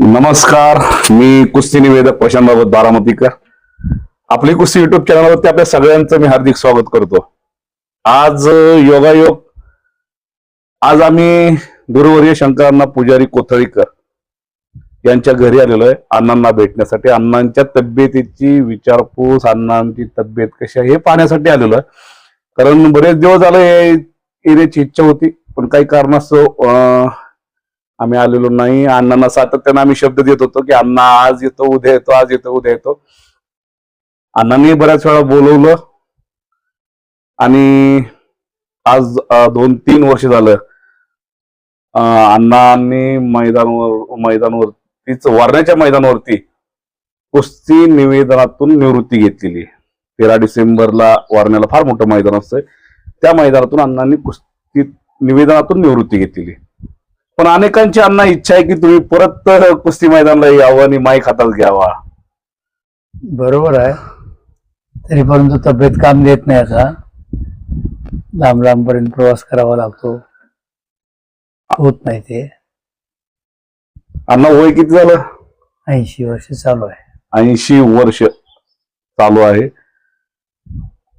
नमस्कार, मी कुस्ती निवेदक प्रशांत बारामतीकर. आपली कुस्ती युट्यूब चॅनलवरती आपल्या सगळ्यांचं मी हार्दिक स्वागत करतो. आज योगायोग, आज आम्ही गुरुवर्य शंकरांना पुजारी कोथळीकर यांच्या घरी आलेलो आहे अण्णांना भेटण्यासाठी. अण्णांच्या तब्येतीची विचारपूस, अण्णांची तब्येत कशी आहे हे पाहण्यासाठी आलेलो आहे. कारण बरेच दिवस झाले येण्याची इच्छा होती, पण काही कारणास्तव आम्ही आलेलो नाही. अण्णांना सातत्याने आम्ही शब्द देत होतो की अण्णा आज येतो, उद्या येतो, आज येतो, उद्या येतो. अण्णांनी बऱ्याच वेळा बोलवलं आणि आज 2-3 वर्ष झालं अण्णांनी मैदानावरतीच वारण्याच्या मैदानावरती कुस्ती निवेदनातून निवृत्ती घेतलेली. 13 डिसेंबरला वारण्याला फार मोठं मैदान असतंय, त्या मैदानातून अण्णांनी कुस्ती निवेदनातून निवृत्ती घेतलेली. पण अनेकांची अण्णा इच्छा आहे की तुम्ही परत कुस्ती मैदानाला यावं आणि माईक हातात घ्यावा. बरोबर आहे, तरी परंतु तब्येत काम देत नाही. आता लांब लांब पर्यंत प्रवास करावा लागतो, होत नाही ते. अण्णा वय किती झालं? 80 वर्ष चालू आहे. 80 वर्ष चालू आहे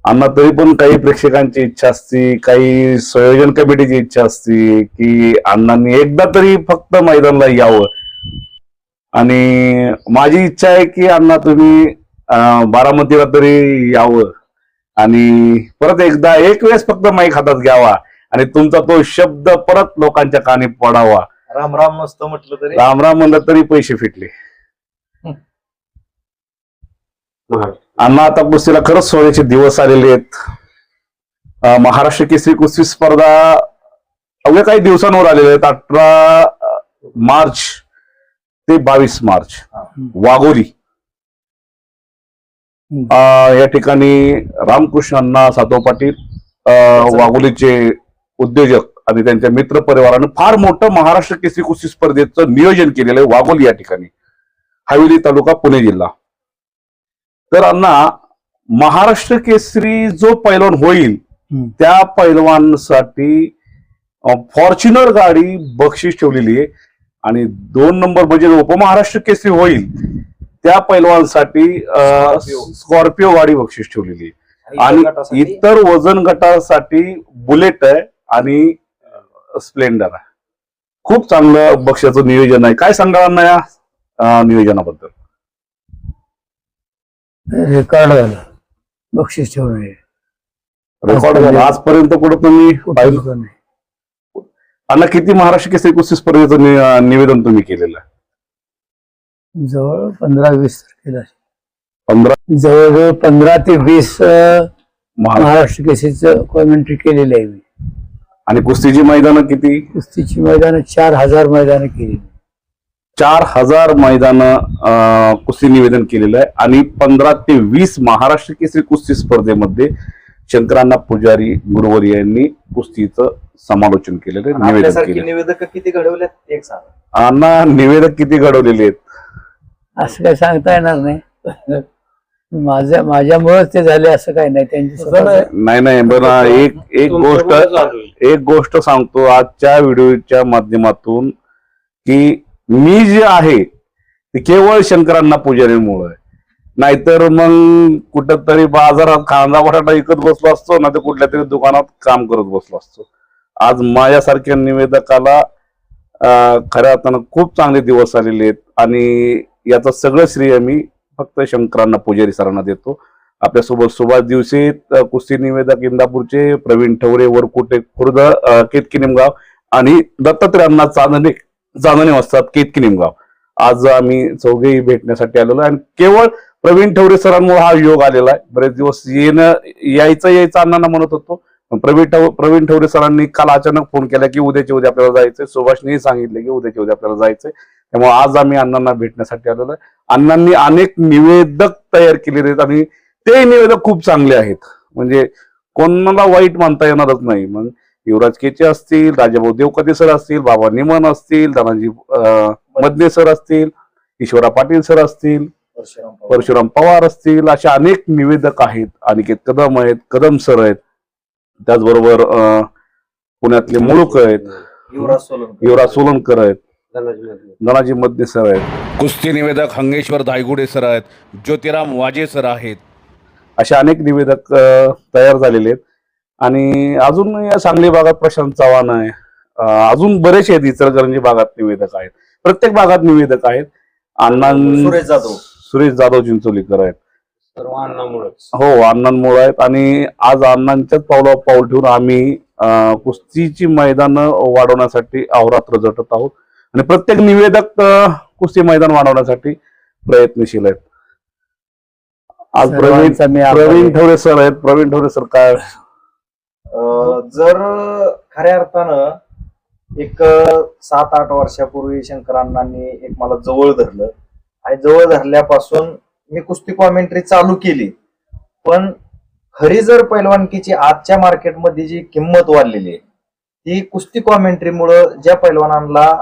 अण्णा. तरी पण काही प्रेक्षकांची इच्छा असती, काही संयोजन कमिटीची इच्छा असती की अण्णांनी एकदा तरी फक्त मैदानाला यावं. आणि माझी इच्छा आहे की अण्णा तुम्ही बारामतीला तरी यावं आणि परत एकदा एक वेळेस फक्त माईक हातात घ्यावा आणि तुमचा तो शब्द परत लोकांच्या कानी पडावा. राम राम नसतं म्हटलं तरी, राम राम म्हणलं तरी पैसे फिटले. अण्णा आता कुस्तीला खरंच सोन्याचे दिवस आलेले आहेत. महाराष्ट्र केसरी कुस्ती स्पर्धा अवघ्या काही दिवसांवर आलेले आहेत. 18 मार्च ते 22 मार्च वाघोली या ठिकाणी रामकृष्ण अण्णा सातव पाटील वाघोलीचे उद्योजक आणि त्यांच्या मित्र परिवाराने फार मोठं महाराष्ट्र केसरी कुस्ती स्पर्धेचं नियोजन केलेलं आहे वाघोली या ठिकाणी, हवेली तालुका, पुणे जिल्हा. तर अण्णा, महाराष्ट्र केसरी जो पैलवान होईल त्या पैलवानसाठी फॉर्च्युनर गाडी बक्षीस ठेवलेली आहे आणि 2 नंबर म्हणजे उपमहाराष्ट्र केसरी होईल त्या पैलवानसाठी स्कॉर्पिओ गाडी बक्षीस ठेवलेली आहे. आणि इतर वजन गटासाठी बुलेट आहे आणि स्प्लेंडर आहे. खूप चांगलं बक्षाचं नियोजन आहे. काय सांगाल अण्णा या नियोजनाबद्दल? रेकॉर्ड झालं बक्षीस ठेवणे. रेकॉर्ड झालं आजपर्यंत कुठं तुम्ही पाहिलं नाही. अण्णा, किती महाराष्ट्र केसरी कुस्ती स्पर्धेचं निवेदन तुम्ही केलेलं आहे? जवळ 15-20 तारखेला 15 जवळजवळ 15 ते 20 महाराष्ट्र केसरीचं कॉमेंट्री केलेली आहे मी. आणि कुस्तीची मैदानं किती? कुस्तीची मैदानं 4000 मैदानं केली. 4000 मैदानं कुस्ती निवेदन केलेलं आहे. आणि 15 ते 20 महाराष्ट्र केसरी कुस्ती स्पर्धेमध्ये शंकरांना पुजारी गुरुवर्य यांनी कुस्तीचं समालोचन केलेलं आहे, निवेदन आपल्यासारखी केलं. निवेदक किती घडवल्यात एक सांगा. अण्णा, निवेदक किती घडवलेले आहेत? असं काही सांगता येणार नाही. माझ्यामुळेच ते झाले असं काही नाही. त्यांची नाही बरं, एक गोष्ट सांगतो आजच्या व्हिडिओच्या माध्यमातून की मी जे आहे ते केवळ शंकरांना पुजारीमुळे आहे. नाहीतर मग कुठंतरी बाजारात कांदा बटाटा विकत बसलो असतो ना, तर कुठल्या तरी दुकानात काम करत बसलो असतो. आज माझ्यासारख्या निवेदकाला खऱ्या अर्थानं खूप चांगले दिवस आलेले आहेत आणि याचं सगळं श्रेय मी फक्त शंकरांना पुजारी सरांना देतो. आपल्यासोबत सुभाष दिवसे कुस्ती निवेदक इंदापूरचे, प्रवीण ठवरे वरकुटे खुर्द केतकी निमगाव आणि दत्तात्रयांना चांदणे वाजतात केतकी निमगाव. आज आम्ही चौघेही भेटण्यासाठी आलेलो आहे आणि केवळ प्रवीण ठवरे सरांमुळे हा योग आलेला आहे. बरेच दिवस यायचं अण्णांना म्हणत होतो, प्रवीण ठवरे सरांनी काल अचानक फोन केला की उद्याच्या उद्या आपल्याला जायचंय. सुभाषने सांगितलं की उद्याच्या उद्या आपल्याला जायचंय. त्यामुळे आज आम्ही अण्णांना भेटण्यासाठी आलेलो आहे. अण्णांनी अनेक निवेदक तयार केलेले आहेत आणि ते निवेदक खूप चांगले आहेत. म्हणजे कोणाला वाईट मानता येणारच नाही. मग युवराज केचे असतील, राजाभाऊ देवकते सर असतील, बाबा निमन असतील, धनाजी मदने सर असतील, ईश्वरा पाटील सर असतील, परशुराम पवार असतील, अशा अनेक निवेदक आहेत. अनिकेत कदम आहेत, कदम सर आहेत, त्याचबरोबर पुण्यातले मुळूक आहेत, युवराज सोलनकर आहेत. धनाजी मध्य सर आहेत, कुस्ती निवेदक हंगेश्वर धायगुडे सर आहेत, ज्योतिराम वाजे सर आहेत, असे अनेक निवेदक तयार झालेले आहेत. आणि अजून या सांगली भागात प्रशांत चव्हाण आहे, अजून बरेचसे आहेत इचलकरंजी भागात निवेदक आहेत, प्रत्येक भागात निवेदक आहेत. सुरेश जाधव चिंचोलीकर आहेत, सर्व अण्णामुळेच. हो अण्णांमुळे आहेत. आणि आज अण्णांच्याच पावलावर पाऊल ठेवून आम्ही कुस्तीची मैदानं वाढवण्यासाठी अहोरात्र झटत आहोत आणि प्रत्येक निवेदक कुस्ती मैदान वाढवण्यासाठी प्रयत्नशील आहेत. आज सर्वांचा मी आभारी आहे. प्रवीण ठवरे सर आहेत. प्रवीण ठवरे सर काय जर खऱ्या अर्थानं एक 7-8 वर्षापूर्वी शंकरांनांनी एक मला जवळ धरलं आणि जवळ धरल्यापासून मी कुस्ती कॉमेंट्री चालू केली. पण खरी जर पैलवानकीची आजच्या मार्केटमध्ये जी किंमत वाढलेली आहे ती कुस्ती कॉमेंट्रीमुळं ज्या पैलवानांना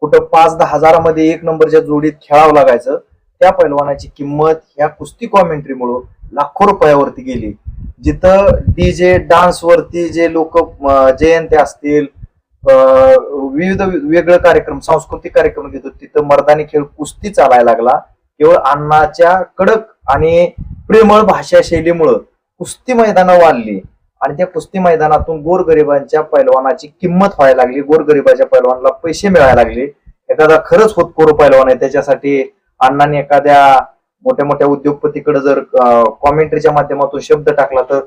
कुठं 5-10 हजारामध्ये 1 नंबरच्या जोडीत खेळावं लागायचं त्या पैलवानाची किंमत ह्या कुस्ती कॉमेंट्रीमुळं लाखो रुपयावरती गेली. जिथं डीजे डान्स वरती जे लोक जयंती असतील विविध वेगळे कार्यक्रम सांस्कृतिक कार्यक्रम घेतो तिथं मर्दानी खेळ कुस्ती चालायला लागला. केवळ अण्णाच्या कडक आणि प्रेमळ भाषा शैलीमुळं कुस्ती मैदानं वाढली आणि त्या कुस्ती मैदानातून गोरगरिबांच्या पैलवानाची किंमत व्हायला लागली. गोरगरिबाच्या पैलवानाला पैसे मिळायला लागले. एखादा खरंच होतकोर पैलवान आहे त्याच्यासाठी अण्णांनी एखाद्या मोठ्या मोठ्या उद्योगपतीकडे जर कॉमेंट्रीच्या माध्यमातून शब्द टाकला तर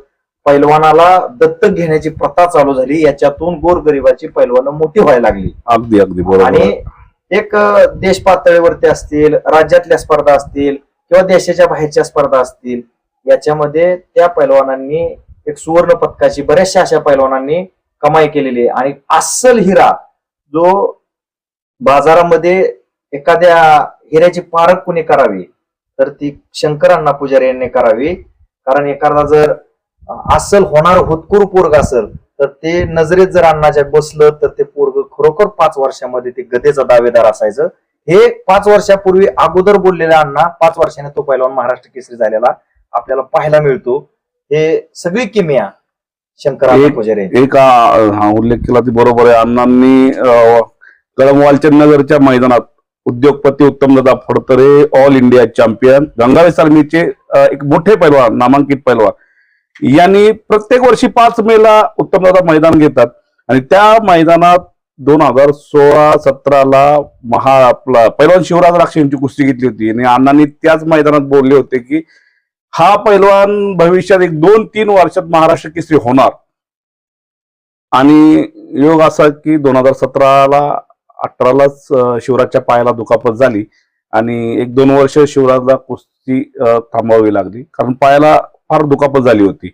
पैलवानाला दत्तक घेण्याची प्रथा चालू झाली. याच्यातून गोरगरिबाची पैलवानं मोठी व्हायला लागली. अगदी अगदी बरोबर. आणि एक देश पातळीवरती असतील, राज्यातल्या स्पर्धा असतील किंवा देशाच्या बाहेरच्या स्पर्धा असतील याच्यामध्ये त्या पैलवानांनी एक सुवर्ण पदकाची बऱ्याचशा अशा पैलवानांनी कमाई केलेली आहे. आणि अस्सल हिरा जो बाजारामध्ये एखाद्या हिऱ्याची पारख कुणी करावी तर ती शंकरांना पुजारी यांनी करावी. कारण एखादा जर अस्सल होणार होतकुर पोरग असेल तर ते नजरेत जर अण्णाच्या बसलं तर ते पोरग खरोखर 5 वर्षामध्ये ते गदेचा दावेदार असायचं. हे 5 वर्षापूर्वी अगोदर बोललेला अण्णा 5 वर्षाने तो पैलवान महाराष्ट्र केसरी झालेला आपल्याला पाहायला मिळतो. हे सगळी किमया शंकरांना पुजारी एक उल्लेख केला ती बरोबर आहे. अण्णांनी कळमवालच्या नगरच्या मैदानात उद्योगपती Uttamdada Phadtare all India champion गंगावे सारंगीचे एक मोठे पैलवान नामांकित पैलवान यांनी प्रत्येक वर्षी 5 मेला उत्तमदादा मैदान घेतात आणि त्या मैदानात 2016-17ला आपला पैलवान शिवराज राक्षे यांची कुस्ती घेतली होती आणि अण्णांनी त्याच मैदानात बोलले होते की हा पैलवान भविष्यात 1-2-3 वर्षात महाराष्ट्र केसरी होणार. आणि योग असा की 2017-18लाच शिवराजच्या पायाला दुखापत झाली आणि 1-2 वर्ष शिवराजला कुस्ती थांबवावी लागली कारण पायाला फार दुखापत झाली होती.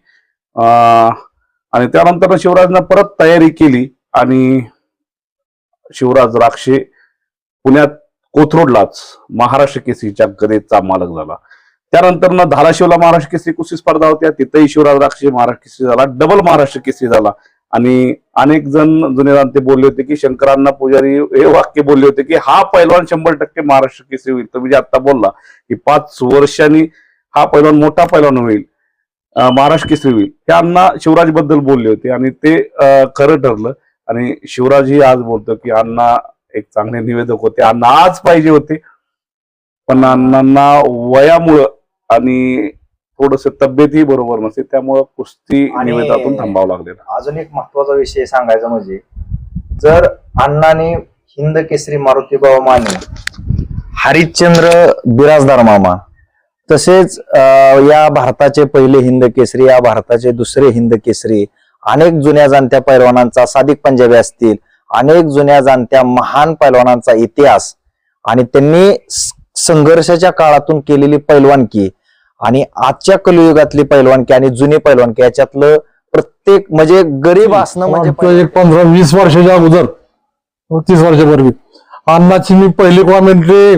आणि त्यानंतर शिवराजनं परत तयारी केली आणि शिवराज राक्षे पुण्यात कोथरूडलाच महाराष्ट्र केसरीच्या गदेचा मालक झाला. त्यानंतर धाराशिवला महाराष्ट्र केसरी कुस्ती स्पर्धा होत्या तिथेही शिवराज राक्षे महाराष्ट्र केसरी झाला, डबल महाराष्ट्र केसरी झाला. आणि अनेक जण जुने जाणते बोलले होते की शंकरांना पुजारी हे वाक्य बोलले होते की हा पैलवान 100% महाराष्ट्र केसरी होईल. तर म्हणजे आता बोलला की 5 वर्षांनी हा पैलवान मोठा पैलवान होईल, महाराष्ट्र केसरी होईल. हे अण्णा शिवराज बद्दल बोलले होते आणि ते खरं ठरलं. आणि शिवराजही आज बोलतो की अण्णा एक चांगले निवेदक होते, अण्णा आज पाहिजे होते पण अण्णांना वयामुळं आणि थोडस तब्येतही बरोबर नसते त्यामुळं कुस्ती निवेदनातून थांबावं लागलेलं. अजून एक महत्वाचा विषय सांगायचा म्हणजे जर अण्णाने हिंद केसरी मारुतीबाबा माने, हरिश्चंद्र बिराजदार मामा, तसेच या भारताचे पहिले हिंद केसरी, या भारताचे दुसरे हिंद केसरी, अनेक जुन्या जाणत्या पैलवानांचा सादिक पंजाबी असतील, अनेक जुन्या जाणत्या महान पैलवानांचा इतिहास आणि त्यांनी संघर्षाच्या काळातून केलेली पैलवानकी आणि आजच्या कलियुगातली पैलवानकी आणि जुनी पैलवानकी याच्यातलं प्रत्येक म्हणजे गरीब असणं म्हणजे 15-20 वर्षाच्या अगोदर 30 वर्षापूर्वी अण्णाची मी पहिली कॉमेंट्री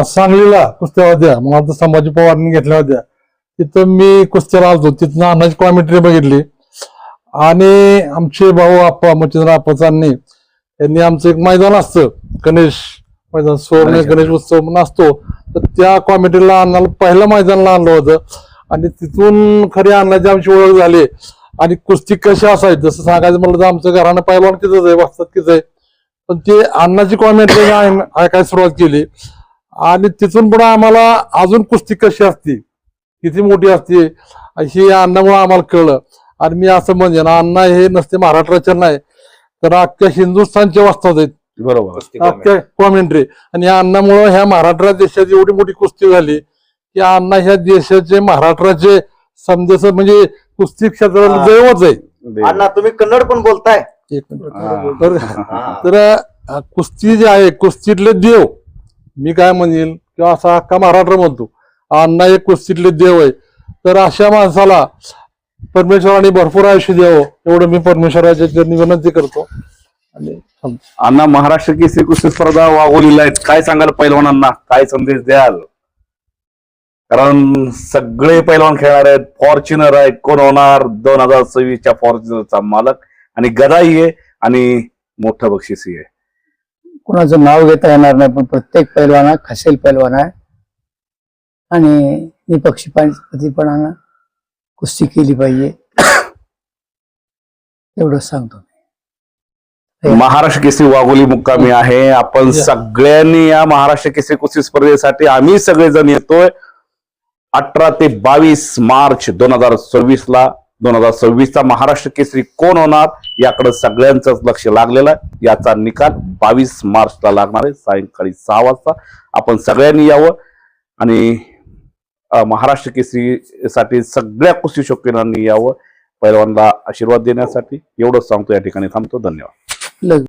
सांगलीला कुस्त्या होत्या, मग आता संभाजी पवारांनी घेतल्या होत्या, तिथं मी कुस्त्याला आलतो. तिथं अण्णाची कॉमेंट्री बघितली आणि आमचे भाऊ आप्पा मच्छिंद्र आप्पाचांनी यांनी आमचं एक मैदान असतं गणेश मैदान, सुवर्ण गणेश उत्सव म्हणून असतो, तर त्या कॉमेंट्रीला अण्णाला पहिलं मैदानला आणलं होतं आणि तिथून खरी अण्णाची आमची ओळख झाली. आणि कुस्ती कशी असायची जसं सांगायचं म्हटलं तर आमचं घरानं पैलवान कितीच आहे, वाजतात किती आहे, पण ते अण्णाची कॉमेंट्री ऐकायला सुरुवात केली आणि तिथून पुढे आम्हाला अजून कुस्ती कशी असते, किती मोठी असते हे अण्णामुळे आम्हाला कळलं. आणि मी असं म्हणजे ना, अण्णा हे नसते महाराष्ट्राचे नाही तर अख्ख्या हिंदुस्थानचे वस्ताद आहेत बरोबर. अख्ख्या कॉमेंट्री. आणि या अण्णामुळे ह्या महाराष्ट्र देशात एवढी मोठी कुस्ती झाली की अण्णा ह्या देशाचे महाराष्ट्राचे समजेस म्हणजे कुस्ती क्षेत्राला दैवच आहे. अण्णा तुम्ही कन्नड पण बोलताय? एक मिनिट. हा. तर कुस्ती जे आहे कुस्तीतले देव मी काय म्हणेल किंवा असा अख्खा महाराष्ट्र म्हणतो अण्णा एक कुस्तीतले देव आहे. तर अशा माणसाला परमेश्वराने भरपूर आयुष्य द्यावं एवढं मी परमेश्वराच्या चरणी विनंती करतो. आणि अण्णा महाराष्ट्र केसरी कुस्ती स्पर्धा वाघोलीला आहेत, काय सांगाल पैलवानांना, काय संदेश द्याल? कारण सगळे पैलवान खेळणार आहेत. फॉर्च्युनर आहे, कोण होणार 2026च्या फॉर्च्युनरचा मालक, आणि गदाई आहे आणि मोठं बक्षीसही आहे. कुणाचं नाव घेता येणार नाही, पण प्रत्येक पैलवान खसेल पैलवान आहे आणि निपक्षपातीपणानं कुस्ती केली पाहिजे एवढंच सांगतो. महाराष्ट्र केसरी वाघोली मुक्कामी आहे. आपण सगळ्यांनी या महाराष्ट्र केसरी कुस्ती स्पर्धेसाठी आम्ही सगळेजण येतोय 18 ते 22 मार्च 2026ला. 2026चा महाराष्ट्र केसरी कोण होणार याकडे सगळ्यांचंच लक्ष लागलेलं आहे. याचा निकाल 22 मार्चला लागणार आहे सायंकाळी 6 वाजता. आपण सगळ्यांनी यावं आणि महाराष्ट्र केसरी साठी सगळ्या कुस्ती शौकीनांनी यावं पैलवानला आशीर्वाद देण्यासाठी. एवढंच सांगतो, या ठिकाणी थांबतो. धन्यवाद.